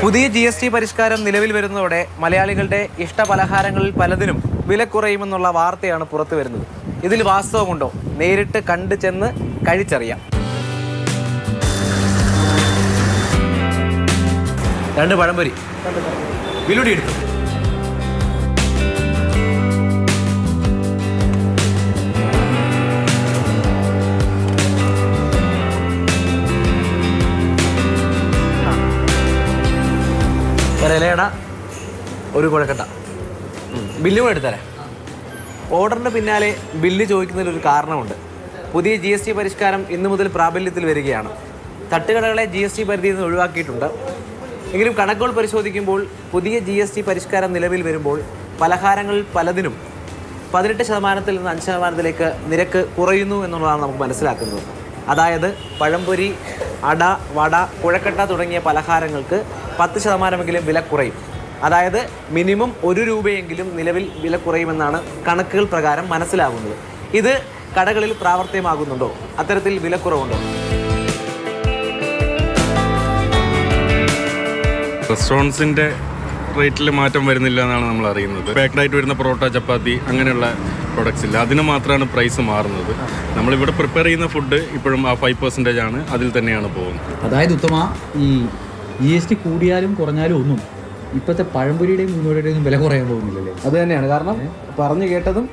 പുതിയ GST പരിഷ്കാരം നിലവിൽ വരുന്നതോടെ മലയാളികളുടെ ഇഷ്ടപലഹാരങ്ങളിൽ പലതിനും വില കുറയുമെന്നുള്ള വാർത്തയാണ് പുറത്തു വരുന്നത്. ഇതിൽ വാസ്തവമുണ്ടോ? നേരിട്ട് കണ്ടു ചെന്ന് കഴിച്ചറിയാം. രണ്ട് പഴംപൊരി വിലുടി എടുത്തു. ഇലയട, ഒരു കുഴക്കട്ട. ബില്ലും എടുത്തരാം. ഓർഡറിൻ്റെ പിന്നാലെ ബില്ല് ചോദിക്കുന്നതിലൊരു കാരണമുണ്ട്. പുതിയ GST പരിഷ്കാരം ഇന്നു മുതൽ പ്രാബല്യത്തിൽ വരികയാണ്. തട്ടുകടകളെ GST പരിധിയിൽ നിന്ന് ഒഴിവാക്കിയിട്ടുണ്ട്. എങ്കിലും കണക്കുകൾ പരിശോധിക്കുമ്പോൾ പുതിയ GST പരിഷ്കാരം നിലവിൽ വരുമ്പോൾ പലഹാരങ്ങളിൽ പലതിനും 18% നിന്ന് 5% നിരക്ക് കുറയുന്നു എന്നുള്ളതാണ് നമുക്ക് മനസ്സിലാക്കുന്നത്. അതായത് പഴംപൊരി, അട, വട, കുഴക്കട്ട തുടങ്ങിയ പലഹാരങ്ങൾക്ക് 10% വില കുറയും. അതായത് മിനിമം 1 രൂപയെങ്കിലും നിലവിൽ വില കുറയുമെന്നാണ് കണക്കുകൾ പ്രകാരം മനസ്സിലാകുന്നത്. ഇത് കടകളിൽ പ്രാവർത്തികമാകുന്നുണ്ടോ? അത്തരത്തിൽ വിലക്കുറവുണ്ടോ? റെസ്റ്റോറൻറ്റ്സിൻ്റെ റേറ്റിൽ മാറ്റം വരുന്നില്ല എന്നാണ് നമ്മൾ അറിയുന്നത്. പാക്ഡായിട്ട് വരുന്ന പൊറോട്ട, ചപ്പാത്തി അങ്ങനെയുള്ള പ്രൊഡക്ട്സ് ഇല്ല. അതിന് മാത്രമാണ് പ്രൈസ് മാറുന്നത്. നമ്മളിവിടെ പ്രിപ്പയർ ചെയ്യുന്ന ഫുഡ് ഇപ്പോഴും ആ 5% ആണ്, അതിൽ തന്നെയാണ് പോകുന്നത്. അതായത് ഉത്തമ, ഈ GST കൂടിയാലും കുറഞ്ഞാലും ഒന്നും ഇപ്പോഴത്തെ പഴംപൊരിയുടെയും ഉഴുന്നുവടയുടെയും വില കുറയാൻ പോകുന്നില്ലല്ലേ? അത് തന്നെയാണ് കാരണം. പറഞ്ഞു കേട്ടതും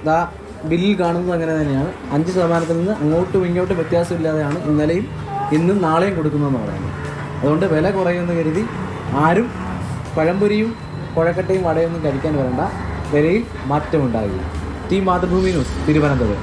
ബില്ലിൽ കാണുന്നത് അങ്ങനെ തന്നെയാണ്. 5% നിന്ന് അങ്ങോട്ടും ഇങ്ങോട്ടും വ്യത്യാസമില്ലാതെയാണ് ഇന്നലെയും ഇന്നും നാളെയും കൊടുക്കുന്നതെന്ന് പറയുന്നത്. അതുകൊണ്ട് വില കുറയുമെന്ന് കരുതി ആരും പഴംപൊരിയും കുഴക്കട്ടയും വടയൊന്നും കഴിക്കാൻ വരണ്ട. വിലയിൽ മാറ്റമുണ്ടാകില്ല. Team Mathrubhumi news, Thiruvananthapuram.